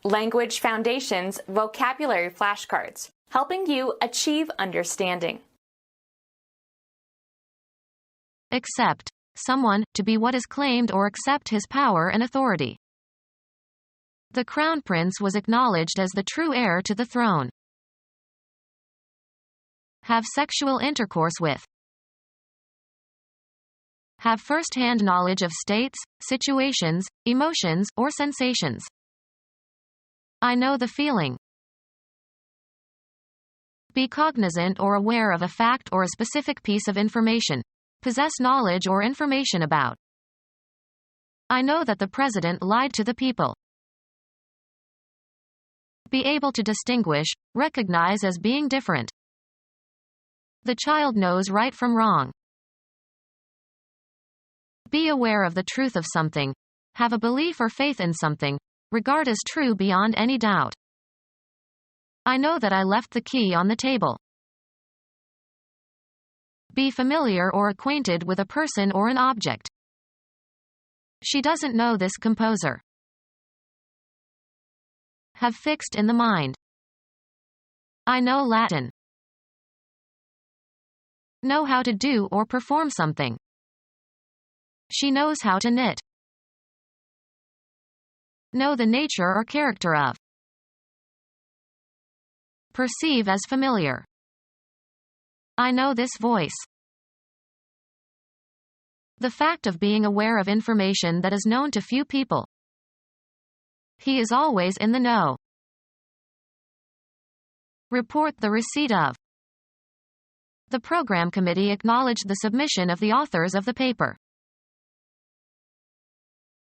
Language Foundations Vocabulary Flashcards, helping you achieve understanding. Accept. Someone, to be what is claimed or accept his power and authority. The Crown Prince was acknowledged as the true heir to the throne. Have sexual intercourse with. Have first-hand knowledge of states, situations, emotions, or sensations. I know the feeling. Be cognizant or aware of a fact or a specific piece of information. Possess knowledge or information about. I know that the president lied to the people. Be able to distinguish, recognize as being different. The child knows right from wrong. Be aware of the truth of something. Have a belief or faith in something. Regard as true beyond any doubt. I know that I left the key on the table. Be familiar or acquainted with a person or an object. She doesn't know this composer. Have fixed in the mind. I know Latin. Know how to do or perform something. She knows how to knit. Know the nature or character of. Perceive as familiar. I know this voice. The fact of being aware of information that is known to few people. He is always in the know. Report the receipt of. The program committee acknowledged the submission of the authors of the paper.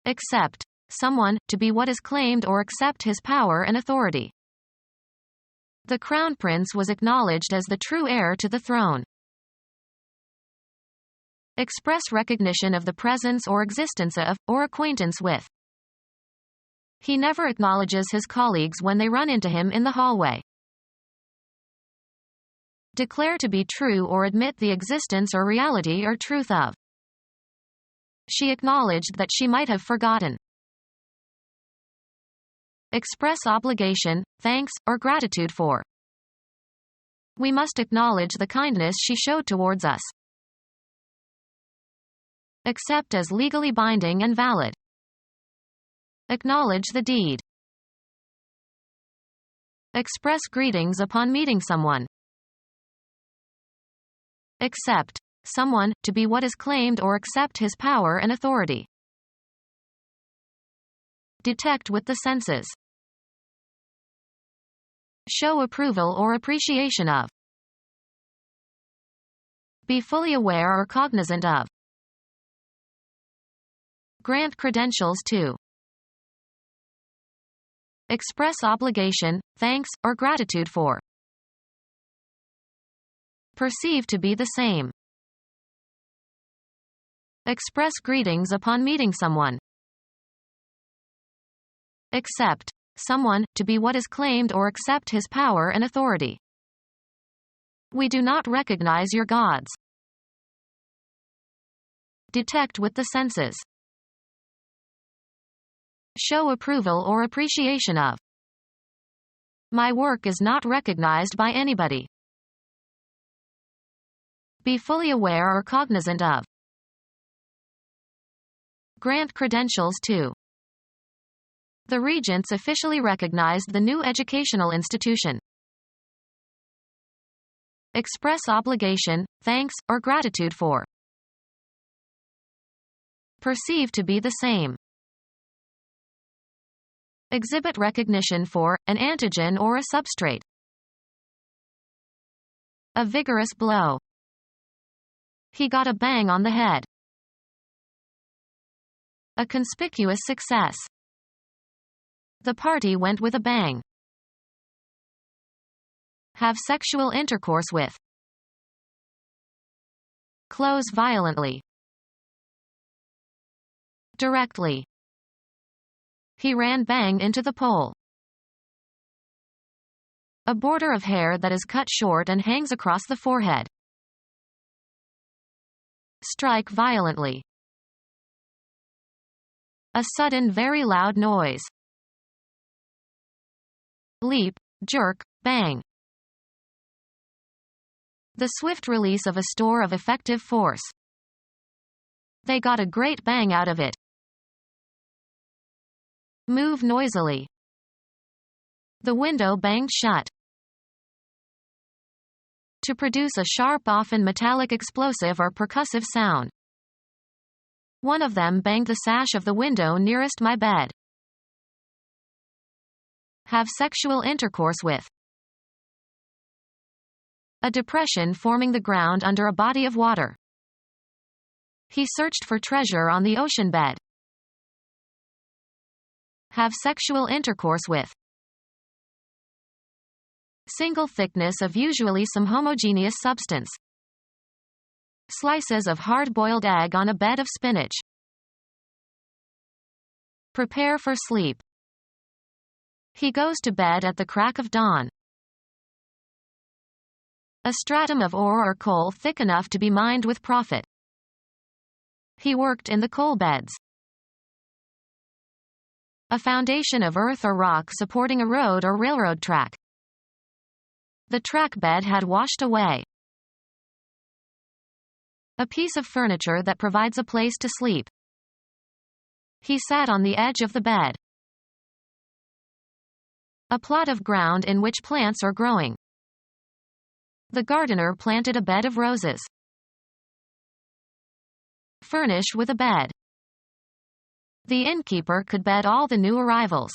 Accept. Someone, to be what is claimed or accept his power and authority. The Crown Prince was acknowledged as the true heir to the throne. Express recognition of the presence or existence of, or acquaintance with. He never acknowledges his colleagues when they run into him in the hallway. Declare to be true or admit the existence or reality or truth of. She acknowledged that she might have forgotten. Express obligation, thanks, or gratitude for. We must acknowledge the kindness she showed towards us. Accept as legally binding and valid. Acknowledge the deed. Express greetings upon meeting someone. Accept. Someone, to be what is claimed or accept his power and authority. Detect with the senses. Show approval or appreciation of. Be fully aware or cognizant of. Grant credentials to. Express obligation, thanks, or gratitude for. Perceive to be the same. Express greetings upon meeting someone. Accept. Someone, to be what is claimed or accept his power and authority. We do not recognize your gods. Detect with the senses. Show approval or appreciation of. My work is not recognized by anybody. Be fully aware or cognizant of. Grant credentials to. The regents officially recognized the new educational institution. Express obligation, thanks, or gratitude for. Perceive to be the same. Exhibit recognition for, an antigen or a substrate. A vigorous blow. He got a bang on the head. A conspicuous success. The party went with a bang. Have sexual intercourse with. Close violently. Directly. He ran bang into the pole. A border of hair that is cut short and hangs across the forehead. Strike violently. A sudden very loud noise. leap, jerk, bang. The swift release of a store of effective force. They got a great bang out of it. Move noisily. The window banged shut. To produce a sharp, often metallic explosive or percussive sound. One of them banged the sash of the window nearest my bed. Have sexual intercourse with. A depression forming the ground under a body of water. He searched for treasure on the ocean bed. Have sexual intercourse with. Single thickness of usually some homogeneous substance. Slices of hard-boiled egg on a bed of spinach. Prepare for sleep. He goes to bed at the crack of dawn. A stratum of ore or coal thick enough to be mined with profit. He worked in the coal beds. A foundation of earth or rock supporting a road or railroad track. The track bed had washed away. A piece of furniture that provides a place to sleep. He sat on the edge of the bed. A plot of ground in which plants are growing. The gardener planted a bed of roses. Furnish with a bed. The innkeeper could bed all the new arrivals.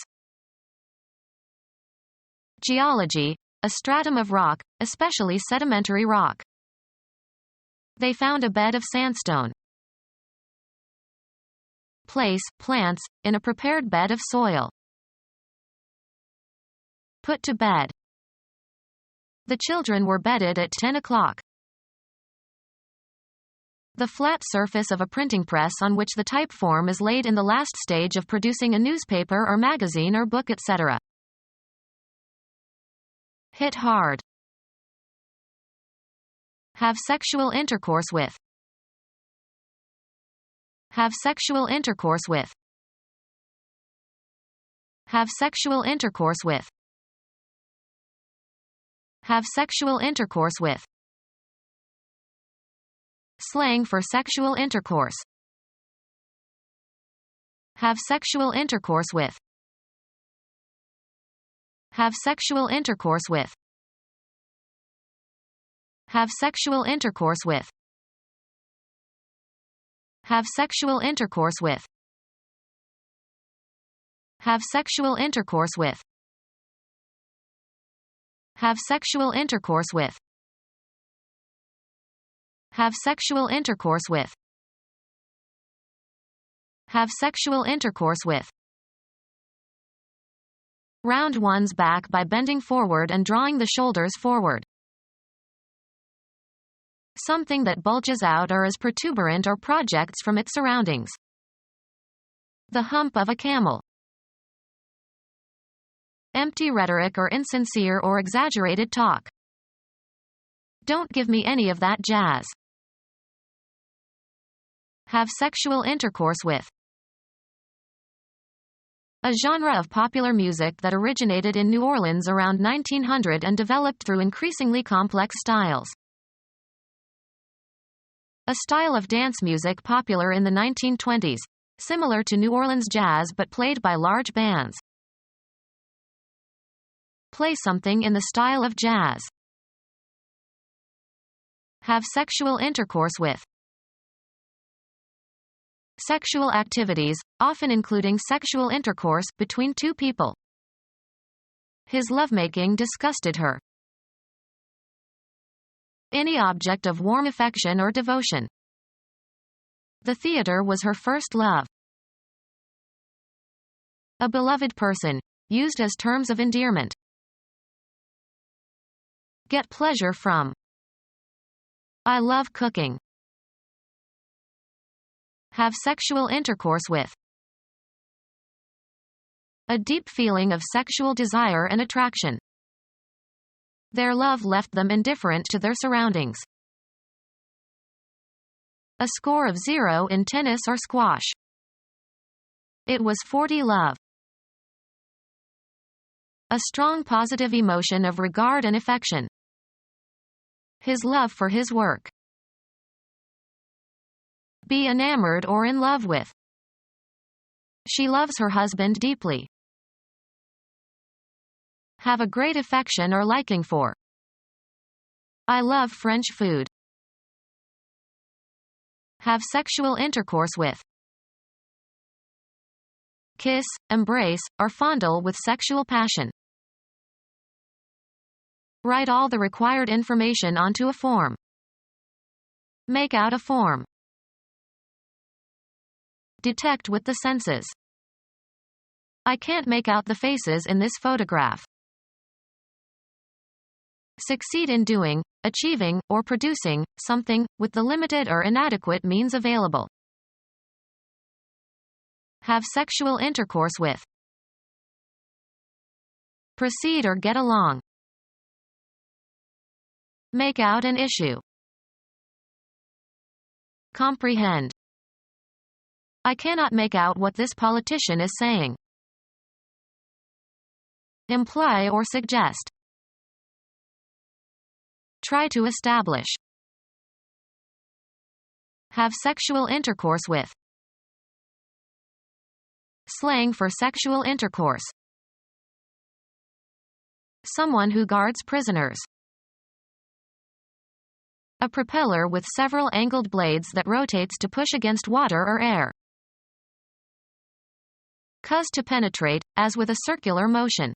Geology, a stratum of rock, especially sedimentary rock. They found a bed of sandstone. Place, plants, in a prepared bed of soil. Put to bed. The children were bedded at 10 o'clock. The flat surface of a printing press on which the type form is laid in the last stage of producing a newspaper or magazine or book, etc. Hit hard. Have sexual intercourse with. Have sexual intercourse with. Have sexual intercourse with. Have sexual intercourse with. Slang for sexual intercourse. Have sexual intercourse with. Have sexual intercourse with. Have sexual intercourse with. Have sexual intercourse with. Have sexual intercourse with. Have sexual intercourse with. Have sexual intercourse with. Have sexual intercourse with. Round one's back by bending forward and drawing the shoulders forward. Something that bulges out or is protuberant or projects from its surroundings. The hump of a camel. Empty rhetoric or insincere or exaggerated talk. Don't give me any of that jazz. Have sexual intercourse with. A genre of popular music that originated in New Orleans around 1900 and developed through increasingly complex styles. A style of dance music popular in the 1920s, similar to New Orleans jazz but played by large bands. Play something in the style of jazz. Have sexual intercourse with. Sexual activities, often including sexual intercourse, between two people. His lovemaking disgusted her. Any object of warm affection or devotion. The theater was her first love. A beloved person, used as terms of endearment. Get pleasure from. I love cooking. Have sexual intercourse with. A deep feeling of sexual desire and attraction. Their love left them indifferent to their surroundings. A score of 0 in tennis or squash. It was 40 love. A strong positive emotion of regard and affection. His love for his work. Be enamored or in love with. She loves her husband deeply. Have a great affection or liking for. I love French food. Have sexual intercourse with. Kiss, embrace, or fondle with sexual passion. Write all the required information onto a form. Make out a form. Detect with the senses. I can't make out the faces in this photograph. Succeed in doing, achieving, or producing something with the limited or inadequate means available. Have sexual intercourse with. Proceed or get along. Make out an issue. Comprehend. I cannot make out what this politician is saying. Imply or suggest. Try to establish. Have sexual intercourse with. Slang for sexual intercourse. Someone who guards prisoners. A propeller with several angled blades that rotates to push against water or air. Cause to penetrate, as with a circular motion.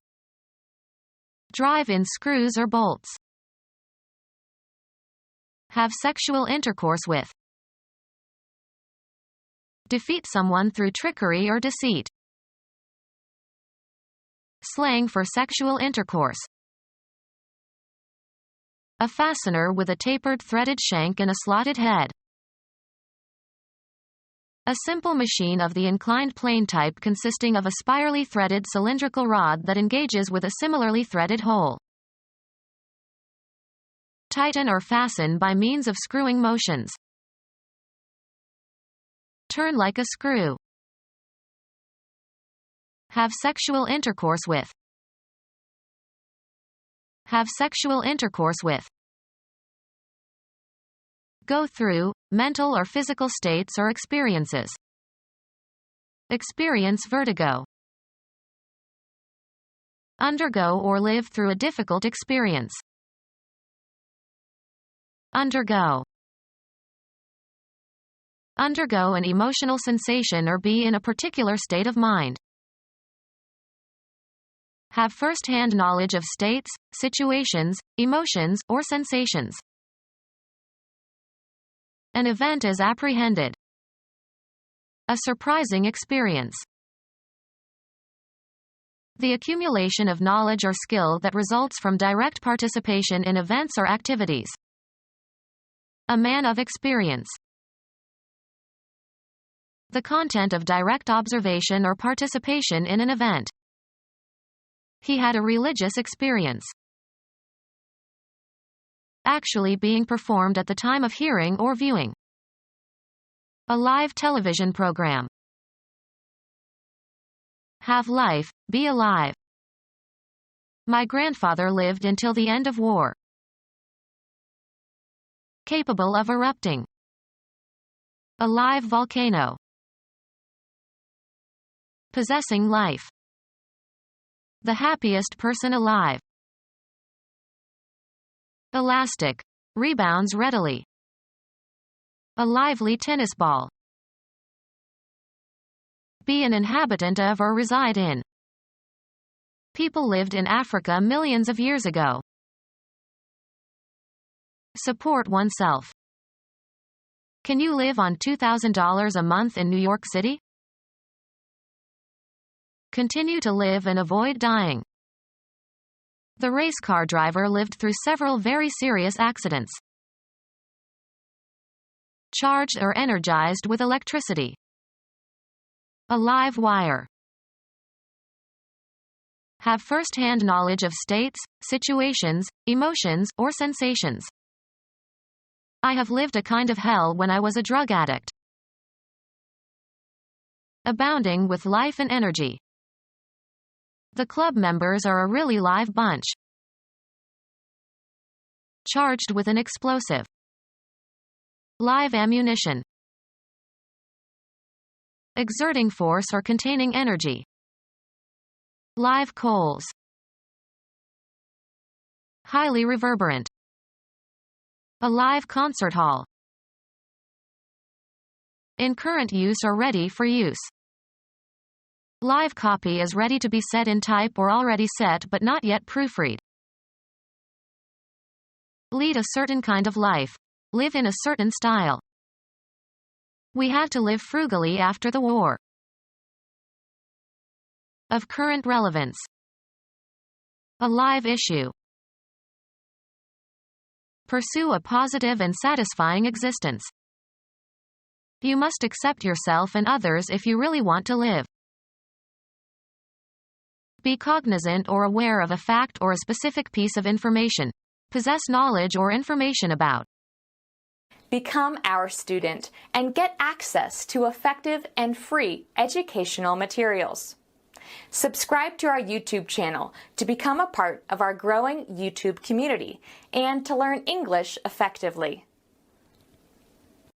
Drive in screws or bolts. Have sexual intercourse with. Defeat someone through trickery or deceit. Slang for sexual intercourse. A fastener with a tapered threaded shank and a slotted head. A simple machine of the inclined plane type consisting of a spirally threaded cylindrical rod that engages with a similarly threaded hole. Tighten or fasten by means of screwing motions. Turn like a screw. Have sexual intercourse with. Have sexual intercourse with. Go through, mental or physical states or experiences. Experience vertigo. Undergo or live through a difficult experience. Undergo. Undergo an emotional sensation or be in a particular state of mind. Have first-hand knowledge of states, situations, emotions, or sensations. An event is apprehended. A surprising experience. The accumulation of knowledge or skill that results from direct participation in events or activities. A man of experience. The content of direct observation or participation in an event. He had a religious experience. Actually being performed at the time of hearing or viewing. A live television program. Have life, be alive. My grandfather lived until the end of war. Capable of erupting. A live volcano. Possessing life. The happiest person alive. Elastic. Rebounds readily. A lively tennis ball. Be an inhabitant of or reside in. People lived in Africa millions of years ago. Support oneself. Can you live on $2,000 a month in New York City? Continue to live and avoid dying. The race car driver lived through several very serious accidents. Charged or energized with electricity. A live wire. Have first-hand knowledge of states, situations, emotions, or sensations. I have lived a kind of hell when I was a drug addict. Abounding with life and energy. The club members are a really live bunch. Charged with an explosive. Live ammunition. Exerting force or containing energy. Live coals. Highly reverberant. A live concert hall. In current use or ready for use. Live copy is ready to be set in type or already set but not yet proofread. Lead a certain kind of life. Live in a certain style. We had to live frugally after the war. Of current relevance. A live issue. Pursue a positive and satisfying existence. You must accept yourself and others if you really want to live. Be cognizant or aware of a fact or a specific piece of information. Possess knowledge or information about. Become our student and get access to effective and free educational materials. Subscribe to our YouTube channel to become a part of our growing YouTube community and to learn English effectively.